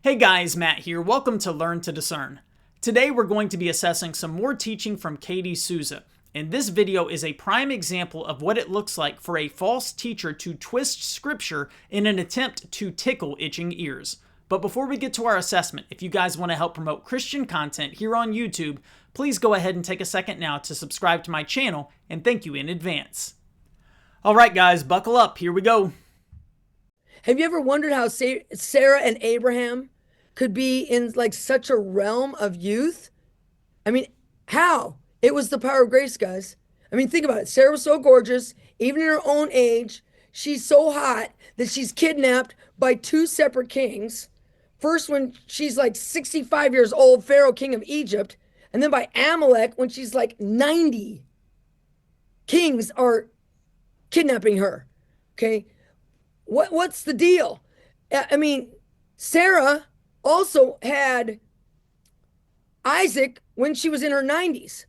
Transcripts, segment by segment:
Hey guys, Matt here. Welcome to Learn to Discern. Today we're going to be assessing some more teaching from Katie Souza, and this video is a prime example of what it looks like for a false teacher to twist scripture in an attempt to tickle itching ears. But before we get to our assessment, if you guys want to help promote Christian content here on YouTube, please go ahead and take a second now to subscribe to my channel, and thank you in advance. Alright guys, buckle up, here we go. Have you ever wondered how Sarah and Abraham could be in like such a realm of youth? I mean, how? It was the power of grace, guys. I mean, think about it. Sarah was so gorgeous, even in her own age. She's so hot that she's kidnapped by two separate kings. First, when she's like 65 years old, Pharaoh, king of Egypt, and then by Amalek when she's like 90. Kings are kidnapping her. Okay. What's the deal? I mean, Sarah also had Isaac when she was in her 90s.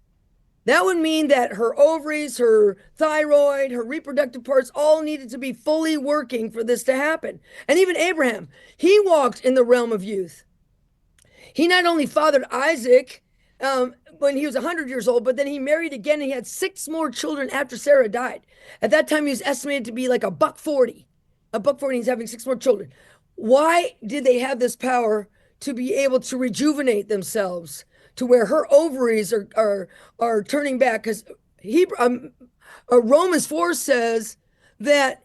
That would mean that her ovaries, her thyroid, her reproductive parts all needed to be fully working for this to happen. And even Abraham, he walked in the realm of youth. He not only fathered Isaac when he was 100 years old, but then he married again and he had 6 more children after Sarah died. At that time, he was estimated to be like a buck 40. A buck 40, he's having 6 more children. Why did they have this power to be able to rejuvenate themselves to where her ovaries are turning back? Because Romans 4 says that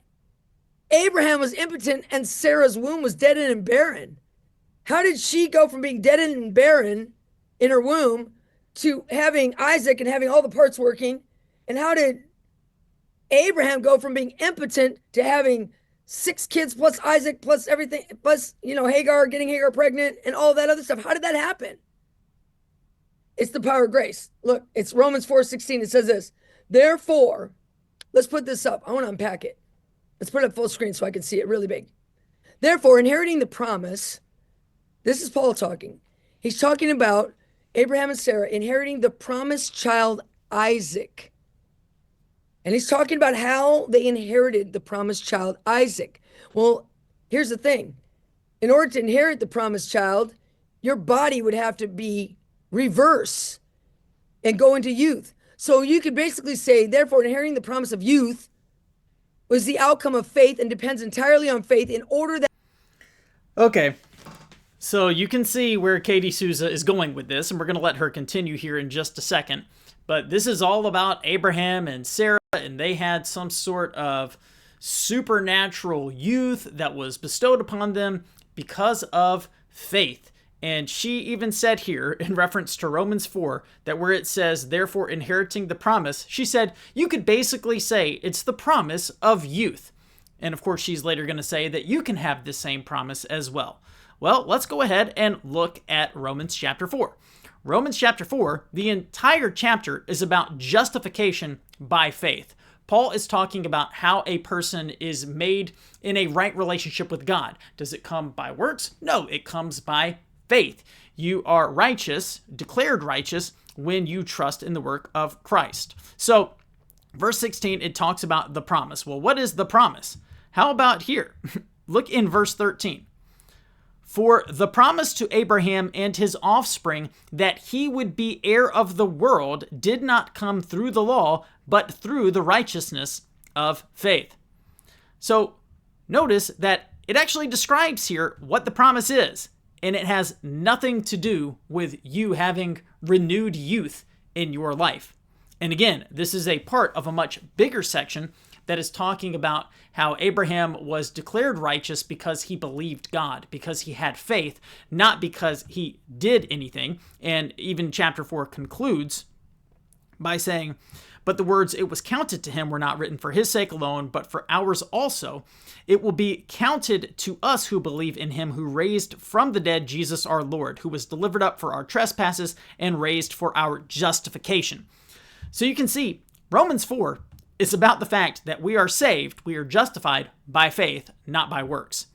Abraham was impotent and Sarah's womb was dead and barren. How did she go from being dead and barren in her womb to having Isaac and having all the parts working? And how did Abraham go from being impotent to having 6 kids plus Isaac plus everything plus, Hagar, getting Hagar pregnant and all that other stuff? How did that happen? It's the power of grace. Look, it's Romans 4:16. It says this. Therefore, let's put this up. I want to unpack it. Let's put it up full screen so I can see it really big. Therefore, inheriting the promise, this is Paul talking. He's talking about Abraham and Sarah inheriting the promised child Isaac. And he's talking about how they inherited the promised child, Isaac. Well, here's the thing. In order to inherit the promised child, your body would have to be reverse and go into youth. So you could basically say, therefore, inheriting the promise of youth was the outcome of faith and depends entirely on faith in order that... Okay, so you can see where Katie Souza is going with this, and we're going to let her continue here in just a second. But this is all about Abraham and Sarah, and they had some sort of supernatural youth that was bestowed upon them because of faith. And she even said here, in reference to Romans 4, that where it says, therefore inheriting the promise, she said, you could basically say it's the promise of youth. And of course, she's later going to say that you can have the same promise as well. Well, let's go ahead and look at Romans chapter 4. Romans chapter 4, the entire chapter is about justification by faith. Paul is talking about how a person is made in a right relationship with God. Does it come by works? No, it comes by faith. You are righteous, declared righteous, when you trust in the work of Christ. So, verse 16, it talks about the promise. Well, what is the promise? How about here? Look in verse 13. For the promise to Abraham and his offspring that he would be heir of the world did not come through the law, but through the righteousness of faith. So notice that it actually describes here what the promise is, and it has nothing to do with you having renewed youth in your life. And again, this is a part of a much bigger section that is talking about how Abraham was declared righteous because he believed God, because he had faith, not because he did anything. And even chapter 4 concludes by saying, but the words it was counted to him were not written for his sake alone, but for ours also. It will be counted to us who believe in him who raised from the dead Jesus our Lord, who was delivered up for our trespasses and raised for our justification. So you can see Romans 4 is about the fact that we are saved, we are justified by faith, not by works.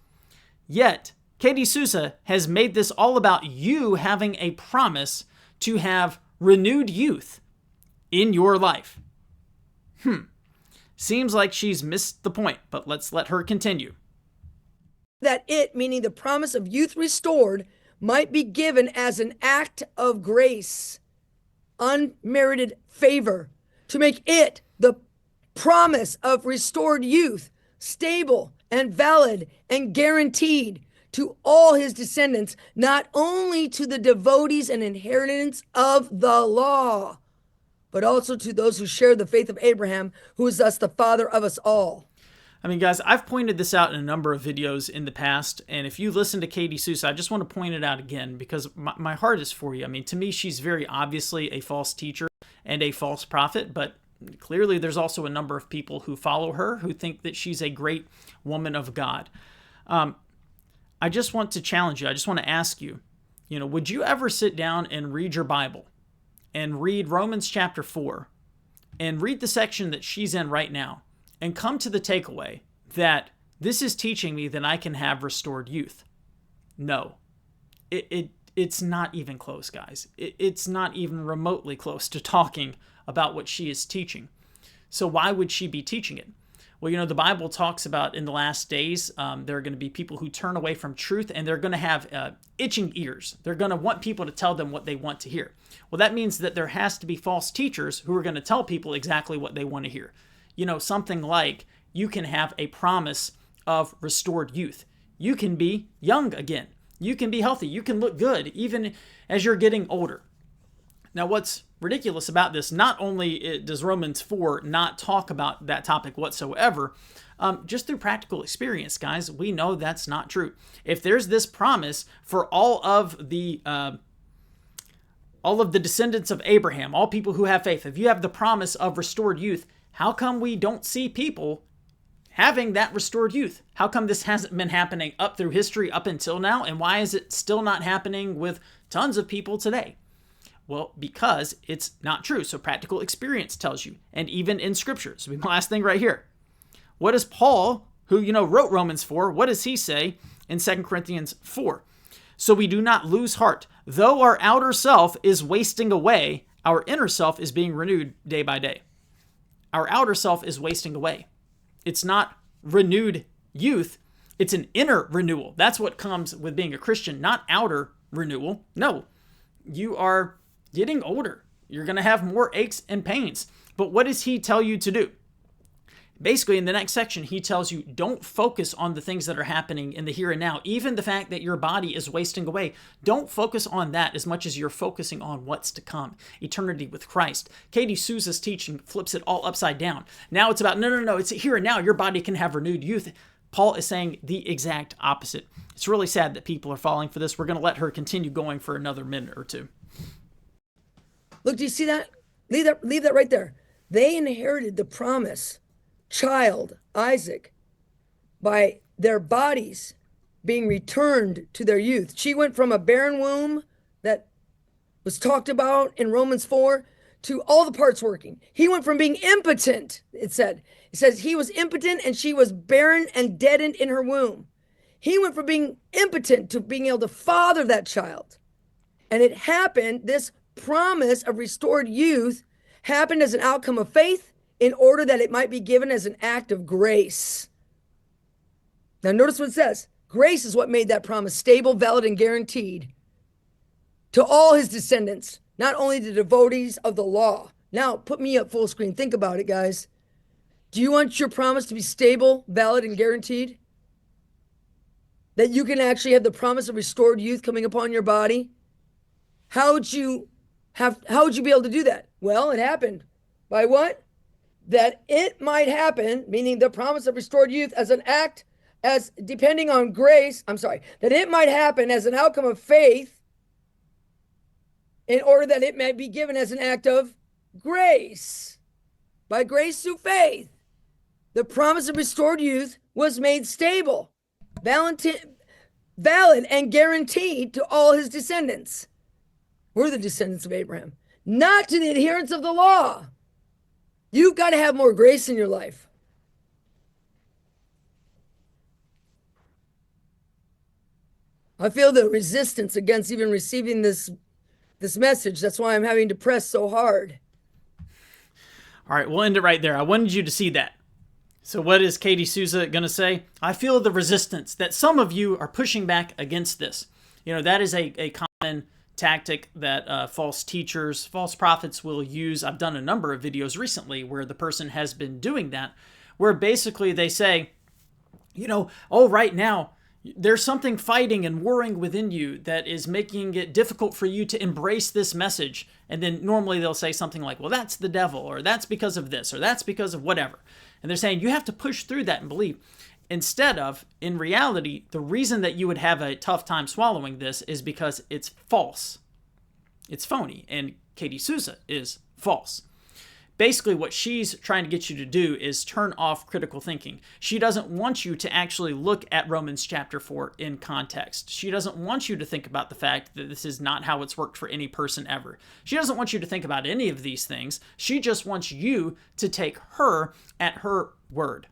Yet, Katie Souza has made this all about you having a promise to have renewed youth in your life. Seems like she's missed the point, but let's let her continue. that it, meaning the promise of youth restored, might be given as an act of grace, unmerited favor, to make it, the promise of restored youth, stable and valid and guaranteed to all his descendants, not only to the devotees and inheritance of the law, but also to those who share the faith of Abraham, who is thus the father of us all. I mean, guys, I've pointed this out in a number of videos in the past, and if you listen to Katie Souza, I just want to point it out again because my heart is for you. I mean, to me, she's very obviously a false teacher and a false prophet, but clearly there's also a number of people who follow her who think that she's a great woman of God. I just want to challenge you. I just want to ask you, would you ever sit down and read your Bible and read Romans chapter 4 and read the section that she's in right now and come to the takeaway that this is teaching me that I can have restored youth? No, it's not even close, guys. It's not even remotely close to talking about what she is teaching. So why would she be teaching it? Well, the Bible talks about in the last days, there are going to be people who turn away from truth, and they're going to have itching ears. They're going to want people to tell them what they want to hear. Well, that means that there has to be false teachers who are going to tell people exactly what they want to hear. Something like you can have a promise of restored youth. You can be young again. You can be healthy. You can look good even as you're getting older. Now, what's ridiculous about this, not only does Romans 4 not talk about that topic whatsoever, just through practical experience, guys, we know that's not true. If there's this promise for all of the descendants of Abraham, all people who have faith, if you have the promise of restored youth, how come we don't see people having that restored youth? How come this hasn't been happening up through history up until now? And why is it still not happening with tons of people today? Well, because it's not true. So practical experience tells you, and even in scripture. So my last thing right here. What does Paul, who, wrote Romans 4, what does he say in 2 Corinthians 4? So we do not lose heart. Though our outer self is wasting away, our inner self is being renewed day by day. Our outer self is wasting away. It's not renewed youth. It's an inner renewal. That's what comes with being a Christian, not outer renewal. No, you are getting older. You're going to have more aches and pains. But what does he tell you to do? Basically, in the next section, he tells you don't focus on the things that are happening in the here and now. Even the fact that your body is wasting away, don't focus on that as much as you're focusing on what's to come, eternity with Christ. Katie Souza's teaching flips it all upside down. Now it's about, no, it's here and now. Your body can have renewed youth. Paul is saying the exact opposite. It's really sad that people are falling for this. We're going to let her continue going for another minute or two. Look, do you see that? Leave that right there. They inherited the promise, child, Isaac, by their bodies being returned to their youth. She went from a barren womb that was talked about in Romans 4 to all the parts working. He went from being impotent, it says he was impotent and she was barren and deadened in her womb. He went from being impotent to being able to father that child. And it happened, this promise of restored youth happened as an outcome of faith in order that it might be given as an act of grace. Now notice what it says. Grace is what made that promise stable, valid, and guaranteed to all his descendants, not only the devotees of the law. Now put me up full screen. Think about it, guys. Do you want your promise to be stable, valid, and guaranteed? That you can actually have the promise of restored youth coming upon your body? How would you be able to do that? Well, it happened by what? That it might happen, meaning the promise of restored youth as an act, as depending on grace, that it might happen as an outcome of faith in order that it may be given as an act of grace. By grace through faith, the promise of restored youth was made stable, valid, and guaranteed to all his descendants. We're the descendants of Abraham, not to the adherents of the law. You've got to have more grace in your life. I feel the resistance against even receiving this message. That's why I'm having to press so hard. All right, we'll end it right there. I wanted you to see that. So what is Katie Souza going to say? I feel the resistance that some of you are pushing back against this. That is a common tactic that false teachers, false prophets will use. I've done a number of videos recently where the person has been doing that, where basically they say, oh, right now, there's something fighting and warring within you that is making it difficult for you to embrace this message. And then normally they'll say something like, well, that's the devil, or that's because of this, or that's because of whatever. And they're saying you have to push through that and believe. Instead of, in reality, the reason that you would have a tough time swallowing this is because it's false. It's phony. And Katie Souza is false. Basically, what she's trying to get you to do is turn off critical thinking. She doesn't want you to actually look at Romans chapter 4 in context. She doesn't want you to think about the fact that this is not how it's worked for any person ever. She doesn't want you to think about any of these things. She just wants you to take her at her word.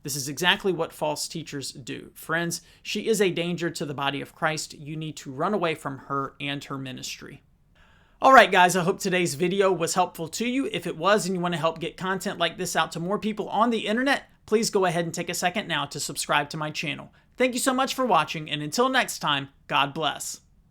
This is exactly what false teachers do. Friends, she is a danger to the body of Christ. You need to run away from her and her ministry. All right, guys, I hope today's video was helpful to you. If it was and you want to help get content like this out to more people on the internet, please go ahead and take a second now to subscribe to my channel. Thank you so much for watching, and until next time, God bless.